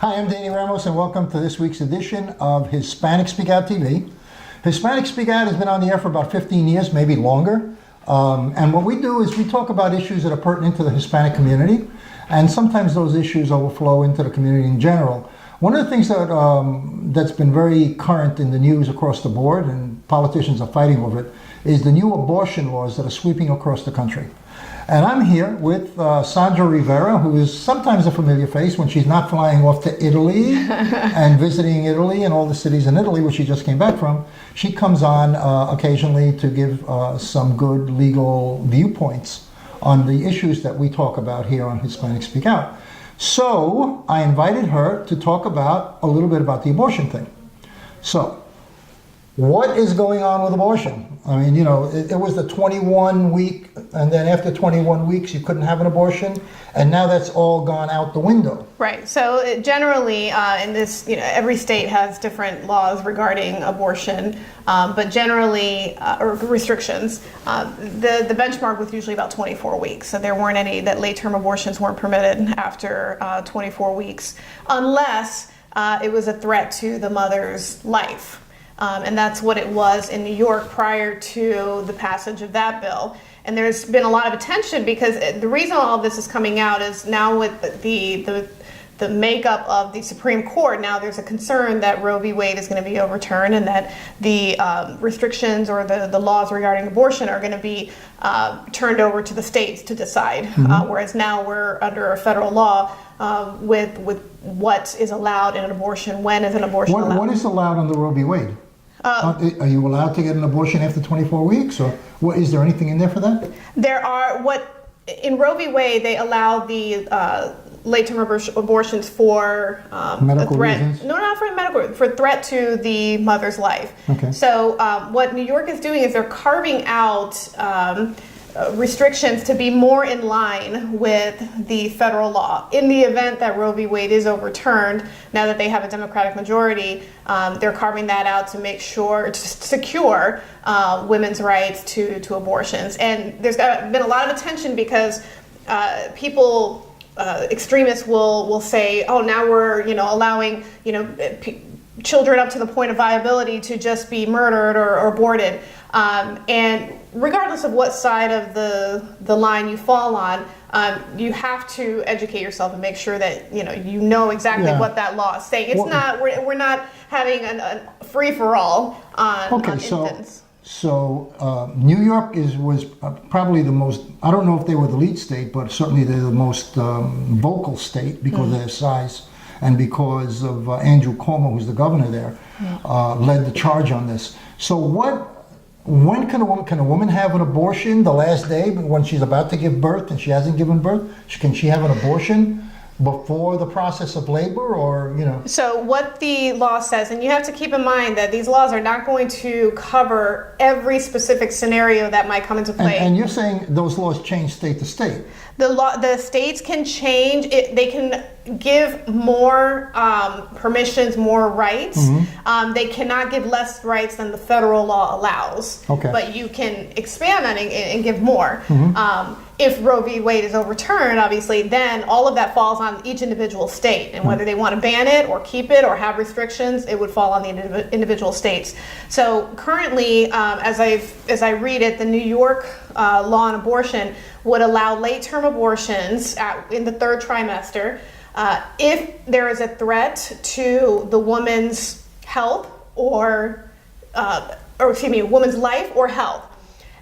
Hi, I'm Danny Ramos, and welcome to this week's edition of Hispanic Speak Out TV. Hispanic Speak Out has been on the air for about 15 years, maybe longer. And what we do is we talk about issues that are pertinent to the Hispanic community, and sometimes those issues overflow into the community in general. One of the things that that's been very current in the news across the board, and politicians are fighting over it, is the new abortion laws that are sweeping across the country. And I'm here with Sandra Rivera, who is sometimes a familiar face when she's not flying off to Italy and visiting Italy and all the cities in Italy, which she just came back from. She comes on occasionally to give some good legal viewpoints on the issues that we talk about here on Hispanic Speak Out. So I invited her to talk about a little bit about the abortion thing. So, what is going on with abortion? I mean, you know, it was the 21 week, and then after 21 weeks, you couldn't have an abortion, and now that's all gone out the window. Right. So generally, in this, every state has different laws regarding abortion, but generally, or restrictions. The benchmark was usually about 24 weeks. So there weren't any that late-term abortions weren't permitted after 24 weeks, unless it was a threat to the mother's life. And that's what it was in New York prior to the passage of that bill. And there's been a lot of attention because the reason all of this is coming out is now with the makeup of the Supreme Court, now there's a concern that Roe v. Wade is going to be overturned and that the restrictions or the laws regarding abortion are going to be turned over to the states to decide. Whereas now we're under a federal law with what is allowed in an abortion, when is an abortion allowed. What is allowed under Roe v. Wade? Are you allowed to get an abortion after 24 weeks, or is there anything in there for that? There are, in Roe v. Wade, they allow the late-term abortions for medical threat. reasons? No, not for medical, for threat to the mother's life. Okay. So what New York is doing is they're carving out restrictions to be more in line with the federal law. In the event that Roe v. Wade is overturned, now that they have a Democratic majority, they're carving that out to make sure, to secure women's rights to abortions. And there's been a lot of attention because extremists will say, oh, now we're allowing children up to the point of viability to just be murdered or aborted. And regardless of what side of the line you fall on, you have to educate yourself and make sure that you know exactly what that law is saying. It's not we're not having a free for all on infants. So New York was probably the most, I don't know if they were the lead state, but certainly they're the most vocal state because of their size and because of Andrew Cuomo, who's the governor there, led the charge on this. So when can a woman have an abortion? The last day when she's about to give birth and she hasn't given birth? Can she have an abortion before the process of labor, or So what the law says, and you have to keep in mind that these laws are not going to cover every specific scenario that might come into play. And you're saying those laws change state to state? The states can change it. They can give more permissions, more rights. They cannot give less rights than the federal law allows. Okay. But you can expand on it and give more. If Roe v. Wade is overturned, obviously, then all of that falls on each individual state. And whether they want to ban it or keep it or have restrictions, it would fall on the individual states. So currently, as I read it, the New York law on abortion would allow late-term abortions in the third trimester if there is a threat to the woman's health or woman's life or health.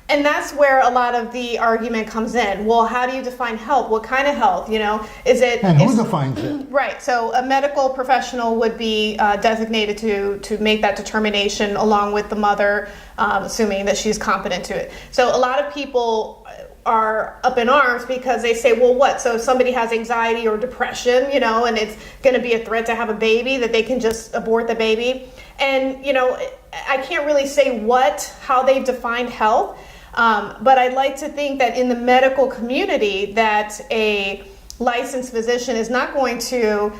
And that's where a lot of the argument comes in. Well, how do you define health? What kind of health? Is it? And who defines it? Right. So a medical professional would be designated to make that determination along with the mother, assuming that she's competent to it. So a lot of people are up in arms because they say, well, what? So if somebody has anxiety or depression, and it's going to be a threat to have a baby, that they can just abort the baby. And, I can't really say how they've defined health. But I'd like to think that in the medical community that a licensed physician is not going to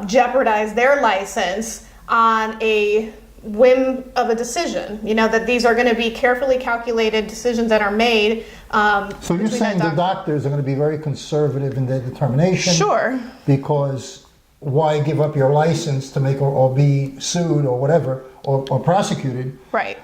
jeopardize their license on a whim of a decision. That these are going to be carefully calculated decisions that are made. So you're saying the doctors are going to be very conservative in their determination? Sure. Because why give up your license to make or be sued or whatever or prosecuted Right.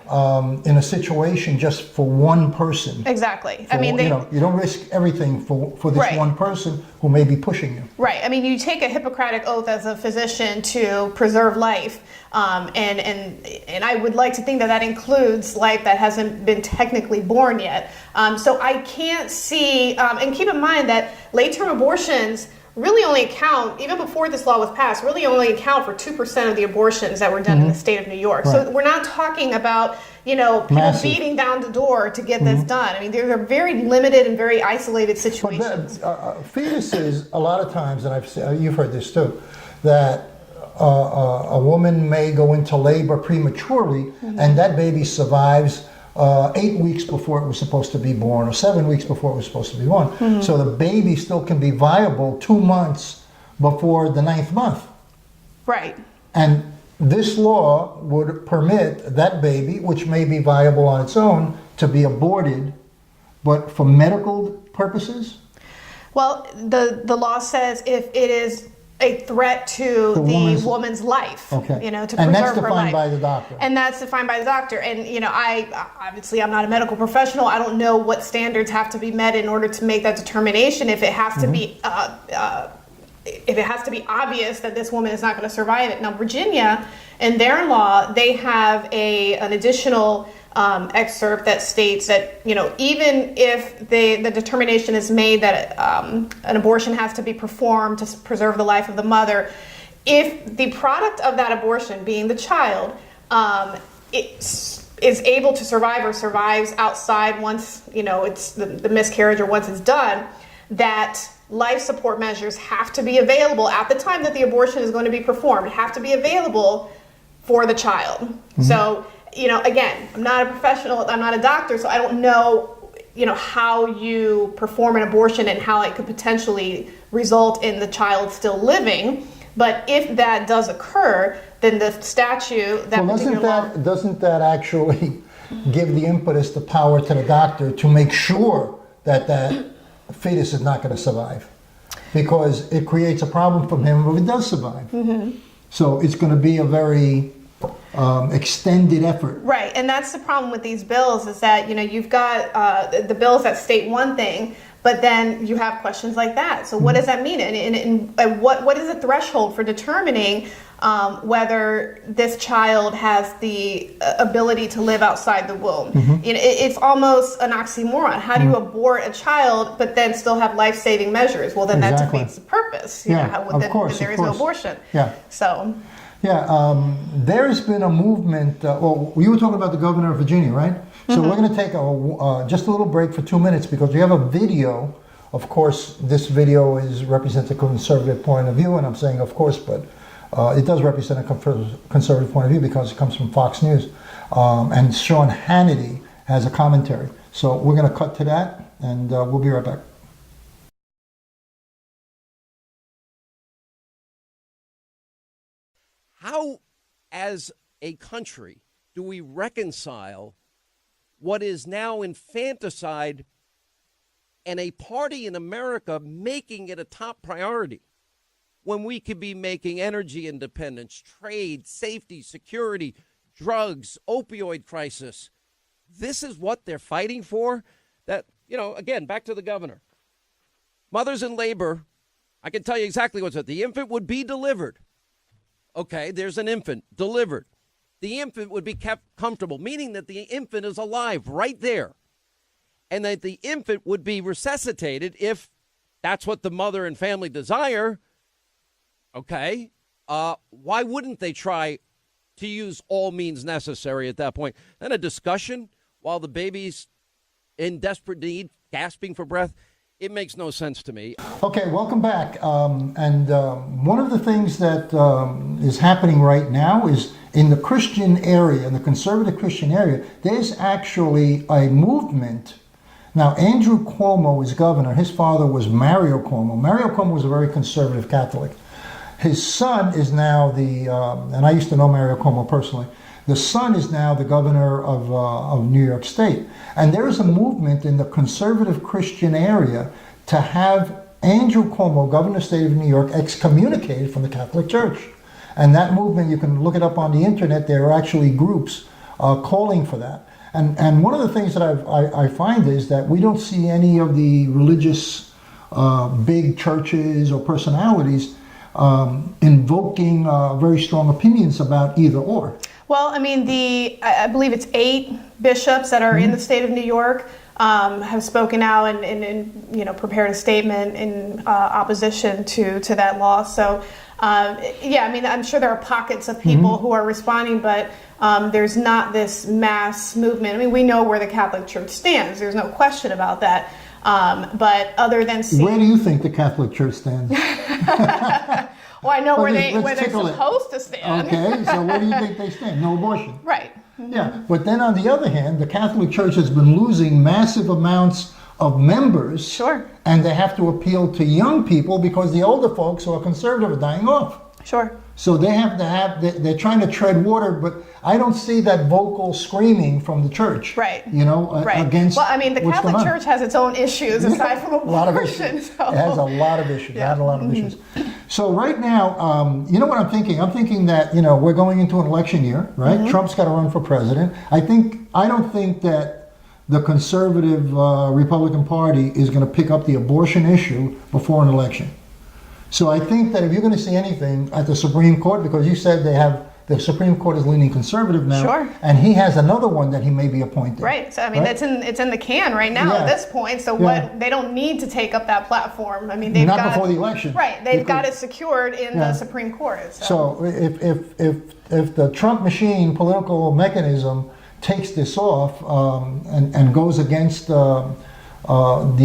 In a situation just for one person? Exactly. For, I mean, they, you don't risk everything for this Right. one person who may be pushing you. right. I mean, you take a Hippocratic oath as a physician to preserve life, and I would like to think that that includes life that hasn't been technically born yet. So I can't see, and keep in mind that late-term abortions really only account, even before this law was passed, really only account for 2% of the abortions that were done in the state of New York. Right. So we're not talking about, people Massive. beating down the door to get this done. I mean, they're very limited and very isolated But situations. fetuses, a lot of times, and you've heard this too, that a woman may go into labor prematurely, and that baby survives 8 weeks before it was supposed to be born, or 7 weeks before it was supposed to be born. So the baby still can be viable 2 months before the 9th month. Right. And this law would permit that baby, which may be viable on its own, to be aborted, but for medical purposes? Well, the law says if it is a threat to the woman's life, Okay. to preserve And that's her life. defined by the doctor. And that's defined by the doctor. And, I'm not a medical professional. I don't know what standards have to be met in order to make that determination. If it has to be, if it has to be obvious that this woman is not going to survive it. Now, Virginia, in their law, they have an additional excerpt that states that, even if the determination is made that an abortion has to be performed to preserve the life of the mother, if the product of that abortion, being the child, is able to survive or survives outside once, it's the miscarriage or once it's done, that life support measures have to be available at the time that the abortion is going to be performed, have to be available for the child. So, again, I'm not a professional, I'm not a doctor, so I don't know, how you perform an abortion and how it could potentially result in the child still living. But if that does occur, then the statute, that particular law... Doesn't that actually give the impetus, the power to the doctor to make sure that that fetus is not going to survive? Because it creates a problem for him if it does survive. So it's going to be a very extended effort. Right, and that's the problem with these bills is that, you've got the bills that state one thing, but then you have questions like that. So what does that mean? And what is the threshold for determining whether this child has the ability to live outside the womb? It's almost an oxymoron. How do you abort a child but then still have life-saving measures? Well, then that defeats the purpose. Of course, there is no abortion. Yeah. So. Yeah, there's been a movement. Well, you were talking about the governor of Virginia, right? So we're going to take just a little break for 2 minutes because we have a video. Of course, this video represents a conservative point of view, and I'm saying of course, but it does represent a conservative point of view because it comes from Fox News. And Sean Hannity has a commentary. So we're going to cut to that, and we'll be right back. How, as a country, do we reconcile what is now infanticide and a party in America making it a top priority when we could be making energy independence, trade, safety, security, drugs, opioid crisis? This is what they're fighting for? That, again, back to the governor. Mothers in labor, I can tell you exactly what's it. The infant would be delivered. Okay, there's an infant delivered. The infant would be kept comfortable, meaning that the infant is alive right there. And that the infant would be resuscitated if that's what the mother and family desire. Okay, why wouldn't they try to use all means necessary at that point? Then a discussion while the baby's in desperate need, gasping for breath. It makes no sense to me. Okay, welcome back. One of the things that is happening right now is in the Christian area, in the conservative Christian area, there's actually a movement. Now, Andrew Cuomo is governor. His father was Mario Cuomo. Mario Cuomo was a very conservative Catholic. His son is now and I used to know Mario Cuomo personally, the son is now the governor of New York State. And there is a movement in the conservative Christian area to have Andrew Cuomo, governor of the state of New York, excommunicated from the Catholic Church. And that movement, you can look it up on the internet, there are actually groups calling for that. And one of the things that I find is that we don't see any of the religious big churches or personalities invoking very strong opinions about either or. Well, I mean, I believe it's 8 bishops that are in the state of New York have spoken out and prepared a statement in opposition to that law. So, yeah, I mean, I'm sure there are pockets of people who are responding, but there's not this mass movement. I mean, we know where the Catholic Church stands. There's no question about that. But other than seeing... Where do you think the Catholic Church stands? Well, I know where they're supposed to stand. Okay, so where do you think they stand? No abortion. Right. Yeah, but then on the other hand, the Catholic Church has been losing massive amounts of members. Sure. And they have to appeal to young people because the older folks who are conservative are dying off. Sure. So they have to they're trying to tread water, but I don't see that vocal screaming from the church. Right. Right. Against. Well, I mean, the Catholic Church has its own issues aside from abortion. A lot of issues. So. It has a lot of issues. Yeah. It has a lot of issues. So right now, you know what I'm thinking? I'm thinking that, we're going into an election year, right? Trump's got to run for president. I don't think that the conservative Republican Party is going to pick up the abortion issue before an election. So I think that if you're going to see anything at the Supreme Court, because you said the Supreme Court is leaning conservative now, sure. And he has another one that he may be appointing. Right. So I mean, right? it's in the can right now at this point. So they don't need to take up that platform. I mean, not before the election. Right. They've got it secured in the Supreme Court. So if the Trump machine political mechanism takes this off and goes against the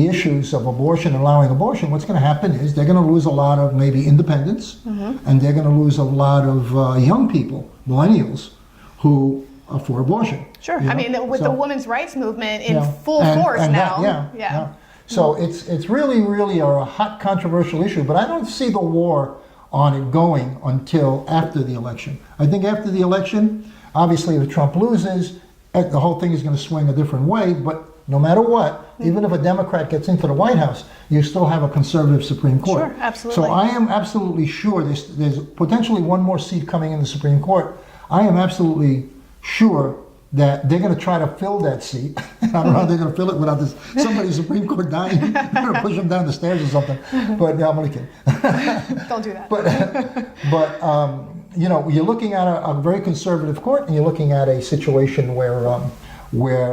issues of abortion, allowing abortion, what's going to happen is they're going to lose a lot of maybe independents, and they're going to lose a lot of young people, millennials, who are for abortion. Sure. I mean, with the women's rights movement in full force now. Yeah. So it's really, really a hot, controversial issue, but I don't see the war on it going until after the election. I think after the election, obviously if Trump loses, the whole thing is going to swing a different way, but no matter what, even if a Democrat gets into the White House, you still have a conservative Supreme Court. Sure, absolutely. So I am absolutely sure there's potentially one more seat coming in the Supreme Court. I am absolutely sure that they're going to try to fill that seat. I don't know how they're going to fill it without somebody Supreme Court dying. They're going to push them down the stairs or something. But I'm only kidding. Don't do that. But you're looking at a very conservative court, and you're looking at a situation where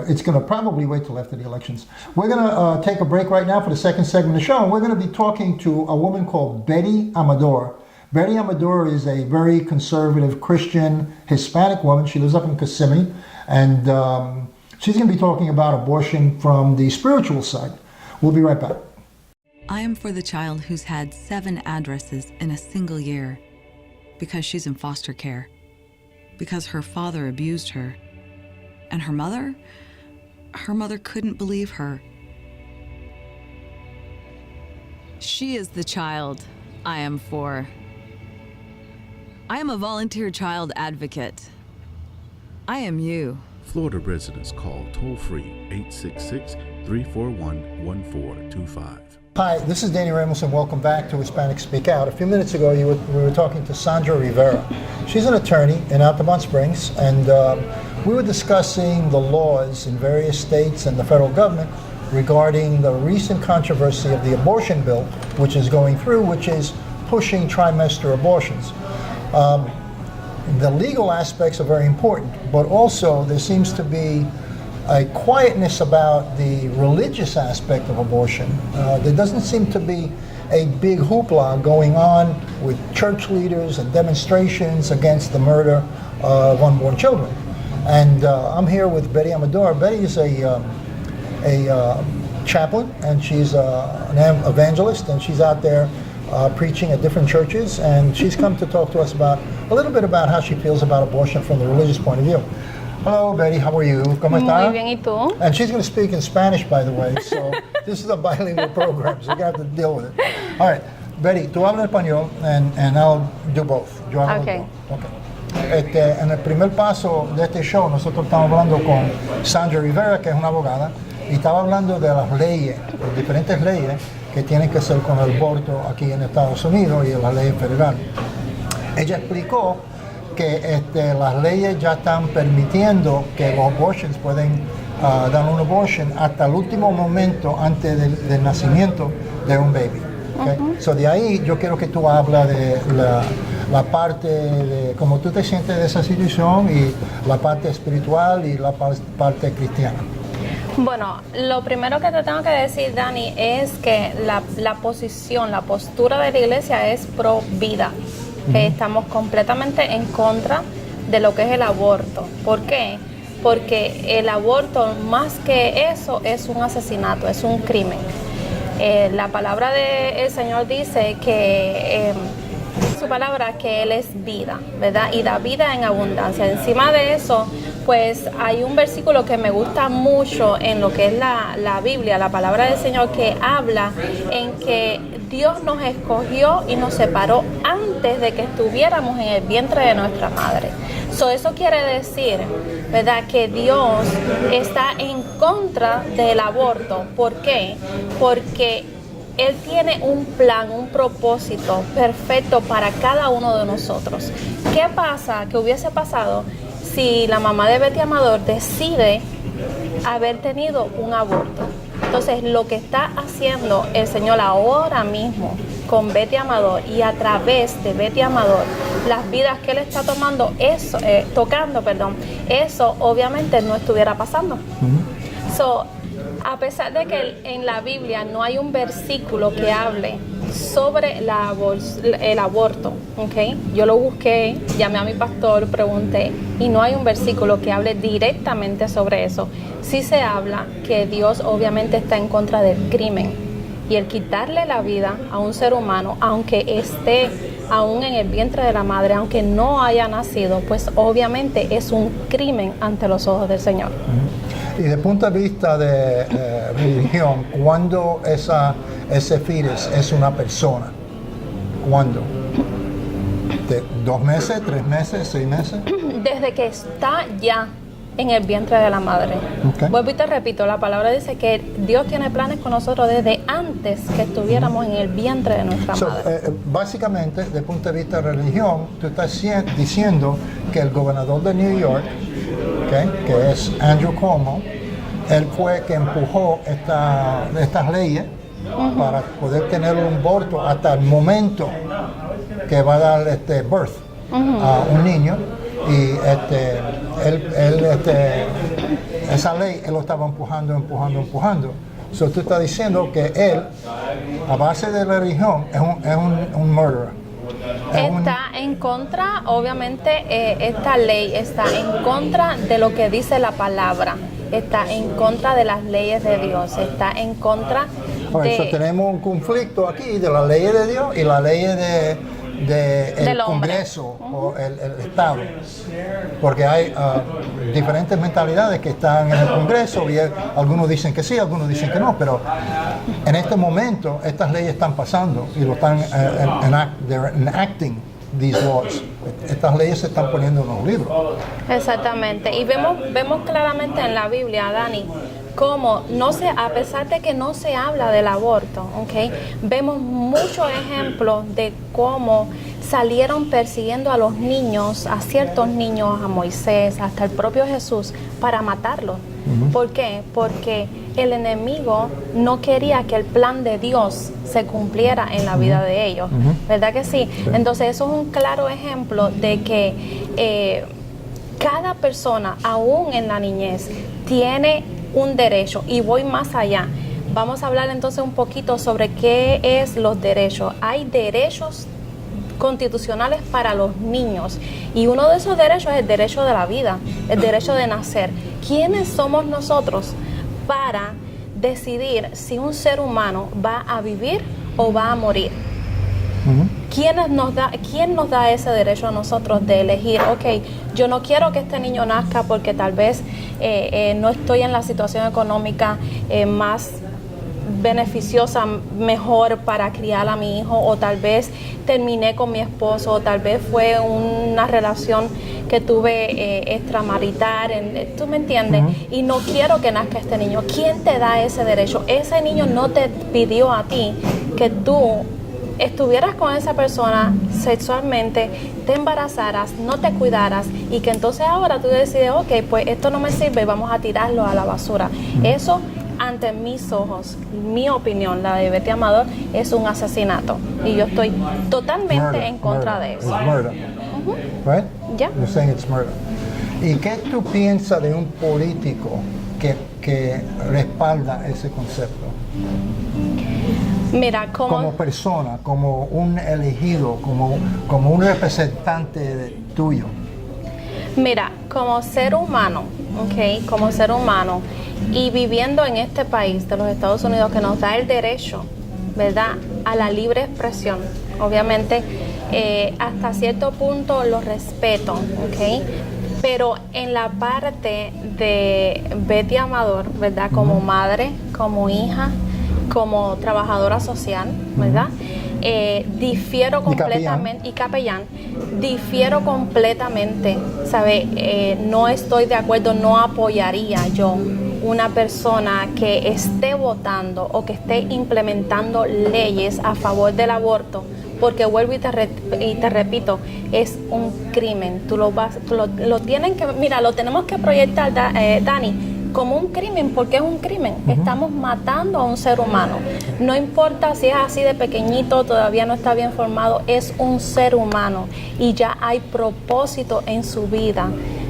it's going to probably wait till after the elections. We're going to take a break right now for the second segment of the show, and we're going to be talking to a woman called Betty Amador. Betty Amador is a very conservative Christian Hispanic woman. She lives up in Kissimmee, and she's going to be talking about abortion from the spiritual side. We'll be right back. I am for the child who's had 7 addresses in a single year because she's in foster care, because her father abused her. And her mother couldn't believe her. She is the child I am for. I am a volunteer child advocate. I am you. Florida residents call toll-free 866-341-1425. Hi, this is Danny Ramos, and welcome back to Hispanic Speak Out. A few minutes ago, we were talking to Sandra Rivera. She's an attorney in Altamont Springs, and we were discussing the laws in various states and the federal government regarding the recent controversy of the abortion bill, which is going through, which is pushing trimester abortions. The legal aspects are very important, but also there seems to be a quietness about the religious aspect of abortion. There doesn't seem to be a big hoopla going on with church leaders and demonstrations against the murder of unborn children. And I'm here with Betty Amador. Betty is a chaplain, and she's an evangelist, and she's out there preaching at different churches, and she's come to talk to us about a little bit about how she feels about abortion from the religious point of view. Hello, Betty. How are you? ¿Cómo está? Muy bien, ¿y tú? And she's going to speak in Spanish, by the way, so this is a bilingual program, so you have to deal with it. All right, Betty, tú hablas español, and I'll do both. Yo hago Okay. both. Okay. En el primer paso de este show, nosotros estamos hablando con Sandra Rivera, que es una abogada, y estaba hablando de las leyes, las diferentes leyes que tiene que ser con el aborto aquí en Estados Unidos y en la ley federal. Ella explicó que las leyes ya están permitiendo que los abortions pueden dar un abortion hasta el último momento antes del nacimiento de un baby. Okay? So de ahí yo quiero que tú hablas de la parte de cómo tú te sientes de esa situación y la parte espiritual y la parte cristiana. Bueno, lo primero que te tengo que decir, Dani, es que la posición, la postura de la iglesia es pro vida. Que estamos completamente en contra de lo que es el aborto. ¿Por qué? Porque el aborto, más que eso, es un asesinato, es un crimen. La palabra del Señor dice que su palabra, que Él es vida, ¿verdad? Y da vida en abundancia. Encima de eso, pues hay un versículo que me gusta mucho en lo que es la Biblia, la palabra del Señor, que habla en que Dios nos escogió y nos separó antes de que estuviéramos en el vientre de nuestra madre. Eso quiere decir, ¿verdad?, que Dios está en contra del aborto. ¿Por qué? Porque Él tiene un plan, un propósito perfecto para cada uno de nosotros. ¿Qué pasa? ¿Qué hubiese pasado si la mamá de Betty Amador decide haber tenido un aborto? Entonces, lo que está haciendo el Señor ahora mismo con Betty Amador y a través de Betty Amador, las vidas que Él está tocando, eso obviamente no estuviera pasando. A pesar de que en la Biblia no hay un versículo que hable sobre el aborto, ¿okay? Yo lo busqué, llamé a mi pastor, pregunté, y no hay un versículo que hable directamente sobre eso. Sí se habla que Dios obviamente está en contra del crimen, y el quitarle la vida a un ser humano, aunque esté aún en el vientre de la madre, aunque no haya nacido, pues obviamente es un crimen ante los ojos del Señor. Y desde el punto de vista de religión, ¿cuándo ese fetus es una persona? ¿Cuándo? ¿De 2 meses, 3 meses, 6 meses? Desde que está ya en el vientre de la madre. Okay. Vuelvo y te repito, la palabra dice que Dios tiene planes con nosotros desde antes que estuviéramos en el vientre de nuestra madre. Básicamente, desde el punto de vista de religión, tú estás diciendo que el gobernador de New York, okay, que es Andrew Cuomo, él fue que empujó estas leyes para poder tener un aborto hasta el momento que va a dar birth a un niño, y esa ley él lo estaba empujando. So, tú estás diciendo que él, a base de la religión, es un murderer. Está en contra, obviamente, esta ley está en contra de lo que dice la palabra, está en contra de las leyes de Dios, está en contra de... So, tenemos un conflicto aquí de las leyes de Dios y las leyes del Congreso o el Estado, porque hay diferentes mentalidades que están en el Congreso y algunos dicen que sí, algunos dicen que no, pero en este momento estas leyes están pasando y lo están enacting these laws. Estas leyes se están poniendo en los libros. Exactamente, y vemos claramente en la Biblia, Dani, cómo a pesar de que no se habla del aborto, ¿okay? Vemos muchos ejemplos de cómo salieron persiguiendo a los niños, a ciertos niños, a Moisés, hasta el propio Jesús, para matarlos. ¿Por qué? Porque el enemigo no quería que el plan de Dios se cumpliera en la vida de ellos. ¿Verdad que sí? Entonces eso es un claro ejemplo de que cada persona, aún en la niñez, tiene un derecho, y voy más allá. Vamos a hablar entonces un poquito sobre qué es los derechos. Hay derechos constitucionales para los niños, y uno de esos derechos es el derecho de la vida, el derecho de nacer. ¿Quiénes somos nosotros para decidir si un ser humano va a vivir o va a morir? ¿Quién nos da ese derecho a nosotros de elegir? Ok, yo no quiero que este niño nazca porque tal vez no estoy en la situación económica más beneficiosa, mejor para criar a mi hijo, o tal vez terminé con mi esposo, o tal vez fue una relación que que tuve extramarital, ¿tú me entiendes? Y no quiero que nazca este niño. ¿Quién te da ese derecho? Ese niño no te pidió a ti que tú estuvieras con esa persona sexualmente, te embarazaras, no te cuidaras y que entonces ahora tú decides, ok, pues esto no me sirve y vamos a tirarlo a la basura. Eso, ante mis ojos, mi opinión, la de Betty Amador, es un asesinato y yo estoy totalmente en contra de eso. It's murder. Right? Yeah. You're saying it's murder. ¿Y qué tú piensas de un político que respalda ese concepto? Mira, Como persona, como un elegido, como un representante tuyo. Mira, como ser humano, ¿ok? Como ser humano y viviendo en este país de los Estados Unidos que nos da el derecho, ¿verdad?, a la libre expresión. Obviamente, hasta cierto punto lo respeto, ¿ok? Pero en la parte de Betty Amador, ¿verdad?, como madre, como hija, como trabajadora social, ¿verdad? Difiero completamente, y capellán, difiero completamente, ¿sabe? No estoy de acuerdo, no apoyaría yo una persona que esté votando o que esté implementando leyes a favor del aborto, porque vuelvo y te repito, es un crimen. Lo tienen que, mira, lo tenemos que proyectar, Dani, como un crimen, porque es un crimen. Estamos matando a un ser humano. No importa si es así de pequeñito, todavía no está bien formado, es un ser humano y ya hay propósito en su vida,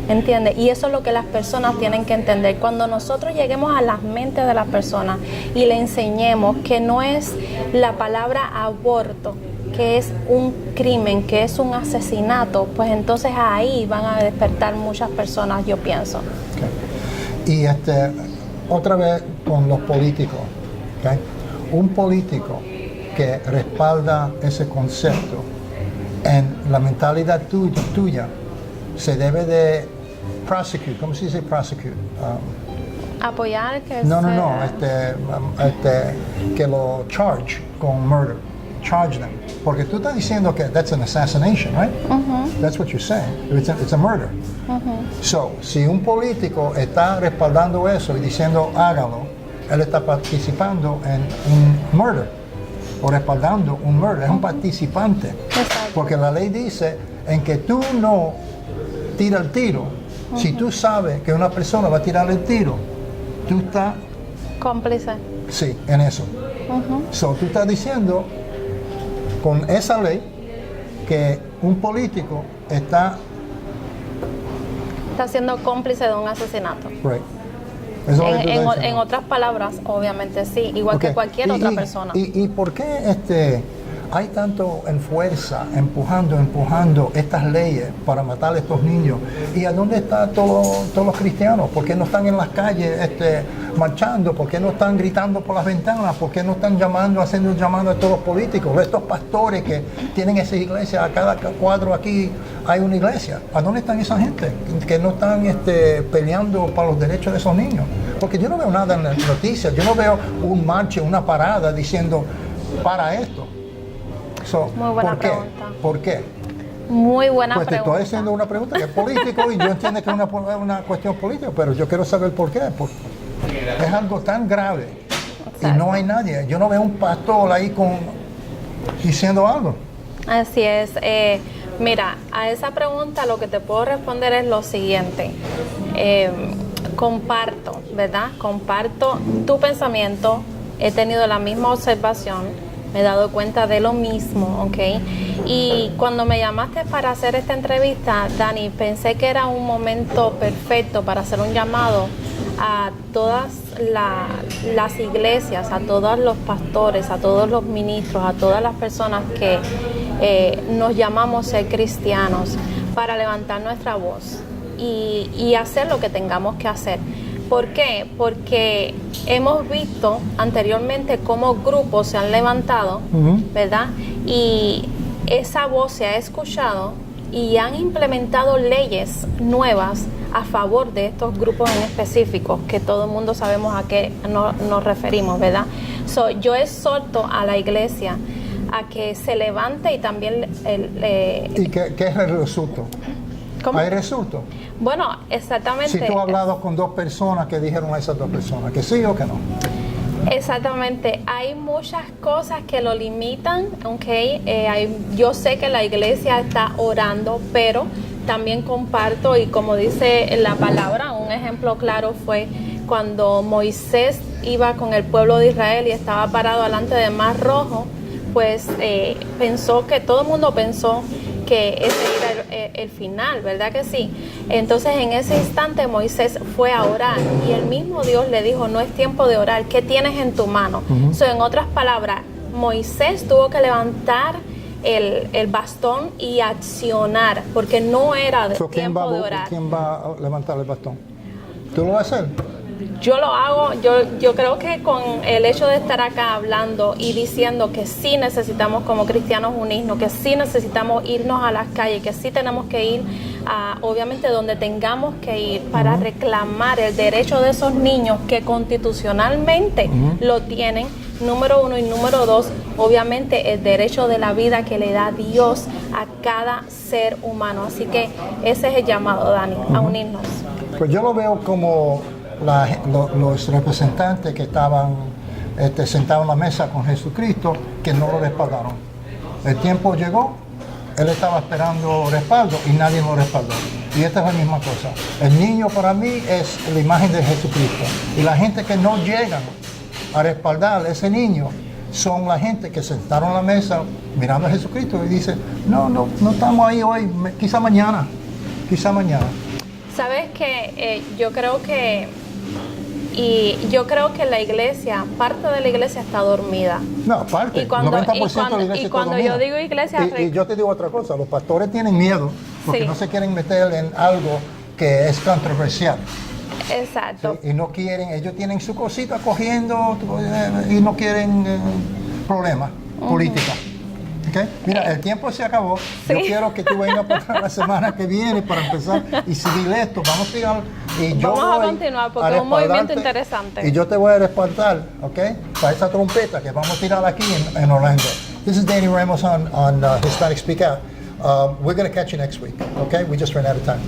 ¿entiendes? Y eso es lo que las personas tienen que entender. Cuando nosotros lleguemos a las mentes de las personas y le enseñemos que no es la palabra aborto, que es un crimen, que es un asesinato, pues entonces ahí van a despertar muchas personas, yo pienso. Okay. Y otra vez con los políticos, ¿okay? Un político que respalda ese concepto en la mentalidad tuya se debe de prosecute. ¿Cómo se dice prosecute? Apoyar que que lo charge con murder. Charge them. Porque tú estás diciendo que that's an assassination, right? That's what you're saying. It's a murder. So, si un político está respaldando eso y diciendo hágalo, él está participando en un murder o respaldando un murder. Es un participante. Exacto. Porque la ley dice en que tú no tiras el tiro. Si tú sabes que una persona va a tirar el tiro, tú estás cómplice. Sí, en eso. So, tú estás diciendo con esa ley que un político está siendo cómplice de un asesinato. Right. Eso es lo que tú estás diciendo. En otras palabras, obviamente sí, igual que cualquier otra persona. ¿Y por qué hay tanto en fuerza, empujando estas leyes para matar a estos niños? ¿Y a dónde están todos los cristianos? ¿Por qué no están en las calles marchando? ¿Por qué no están gritando por las ventanas? ¿Por qué no están haciendo un llamado a todos los políticos? Estos pastores que tienen esas iglesias, a cada cuadro aquí hay una iglesia. ¿A dónde están esa gente que no están peleando para los derechos de esos niños? Porque yo no veo nada en las noticias, yo no veo un marcha, una parada diciendo para esto. Muy buena pregunta. ¿Por qué? Muy buena pues pregunta. Te estoy haciendo una pregunta que es político y yo entiendo que es una cuestión política, pero yo quiero saber por qué. Es algo tan grave. Exacto. Y no hay nadie. Yo no veo un pastor ahí diciendo algo. Así es. Mira, a esa pregunta lo que te puedo responder es lo siguiente. Comparto, ¿verdad? Comparto tu pensamiento. He tenido la misma observación. Me he dado cuenta de lo mismo, ¿ok? Y cuando me llamaste para hacer esta entrevista, Dani, pensé que era un momento perfecto para hacer un llamado a todas las iglesias, a todos los pastores, a todos los ministros, a todas las personas que nos llamamos ser cristianos, para levantar nuestra voz y hacer lo que tengamos que hacer. ¿Por qué? Porque hemos visto anteriormente cómo grupos se han levantado, ¿verdad? Y esa voz se ha escuchado y han implementado leyes nuevas a favor de estos grupos en específico, que todo el mundo sabemos a qué nos referimos, ¿verdad? Yo exhorto a la iglesia a que se levante y también... ¿Y qué es el resultado? ¿Cómo? Hay resultados. Bueno, exactamente. Si tú has hablado con dos personas, que dijeron a esas dos personas? ¿Que sí o que no? Exactamente, hay muchas cosas que lo limitan, yo sé que la iglesia está orando, pero también comparto, y como dice la palabra, un ejemplo claro fue cuando Moisés iba con el pueblo de Israel y estaba parado delante del Mar Rojo, pues todo el mundo pensó que ese era el final, ¿verdad que sí? Entonces en ese instante Moisés fue a orar y el mismo Dios le dijo, no es tiempo de orar, ¿qué tienes en tu mano? En otras palabras, Moisés tuvo que levantar el bastón y accionar, porque no era tiempo de orar. ¿Quién va a levantar el bastón? ¿Tú lo vas a hacer? Yo lo hago, yo creo que con el hecho de estar acá hablando y diciendo que sí necesitamos como cristianos unirnos, que sí necesitamos irnos a las calles, que sí tenemos que ir obviamente donde tengamos que ir para reclamar el derecho de esos niños que constitucionalmente lo tienen, número uno, y número dos, obviamente el derecho de la vida que le da Dios a cada ser humano. Así que ese es el llamado, Dani, a unirnos. Pues yo lo veo como los representantes que estaban sentados en la mesa con Jesucristo, que no lo respaldaron. El tiempo llegó, él estaba esperando respaldo y nadie lo respaldó. Y esta es la misma cosa. El niño para mí es la imagen de Jesucristo. Y la gente que no llegan a respaldar a ese niño son la gente que sentaron en la mesa mirando a Jesucristo y dicen, no estamos ahí hoy, quizá mañana. Sabes que yo creo que la iglesia, parte de la iglesia está dormida. No, parte. Y cuando, 90% de la iglesia y está cuando dormida. yo digo iglesia, y yo te digo otra cosa, los pastores tienen miedo porque Sí. no se quieren meter en algo que es controversial. exacto. ¿Sí? Y no quieren, ellos tienen su cosita cogiendo y no quieren problemas políticos. ¿Okay? Mira, el tiempo se acabó. Yo quiero que tú vengas para la semana que viene para empezar y seguir esto. Vamos a tirar. Y yo Vamos a voy continuar porque es un movimiento respaldarte, interesante. Y yo te voy a respaldar, ¿ok? Para esa trompeta que vamos a tirar aquí en Orlando. This is Danny Ramos on Hispanic Speak Out. We're going to catch you next week, okay? We just ran out of time.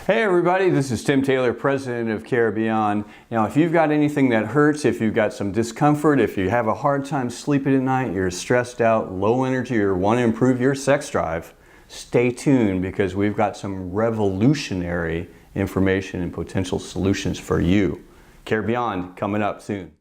Hey everybody, this is Tim Taylor, President of Caribbean. Now, if you've got anything that hurts, if you've got some discomfort, if you have a hard time sleeping at night, you're stressed out, low energy, or want to improve your sex drive, stay tuned because we've got some revolutionary information and potential solutions for you. Caribbean coming up soon.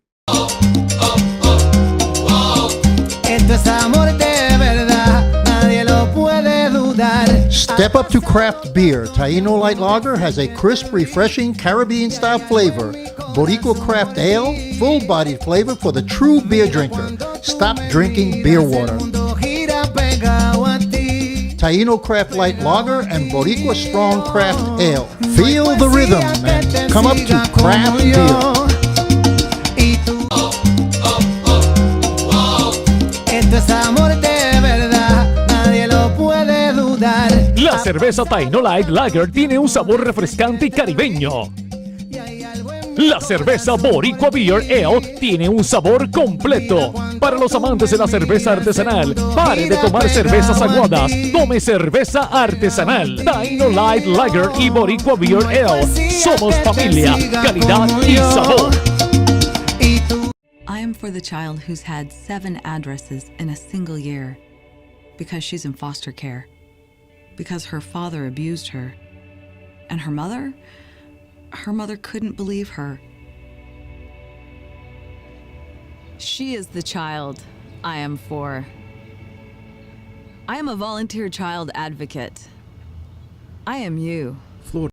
Esto es amor de verdad, nadie lo puede dudar. Step up to craft beer. Taino Light Lager has a crisp, refreshing Caribbean-style flavor. Boricua Craft Ale, full-bodied flavor for the true beer drinker. Stop drinking beer water. Mundo gira pegado a ti. Taino Craft Light Lager and Boricua Strong Craft Ale. Feel the rhythm and come up to craft beer. Y tú. Esto es amor de verdad, nadie lo puede dudar. La cerveza Taino Light Lager tiene un sabor refrescante y caribeño. La cerveza Boricua Beer Ale tiene un sabor completo. Para los amantes de la cerveza artesanal, pare de tomar cervezas aguadas, tome cerveza artesanal. Taino Light Lager y Boricua Beer Ale. Somos familia, calidad y sabor. I am for the child who's had 7 addresses in a single year because she's in foster care, because her father abused her, and her mother couldn't believe her. She is the child I am for. I am a volunteer child advocate. I am you.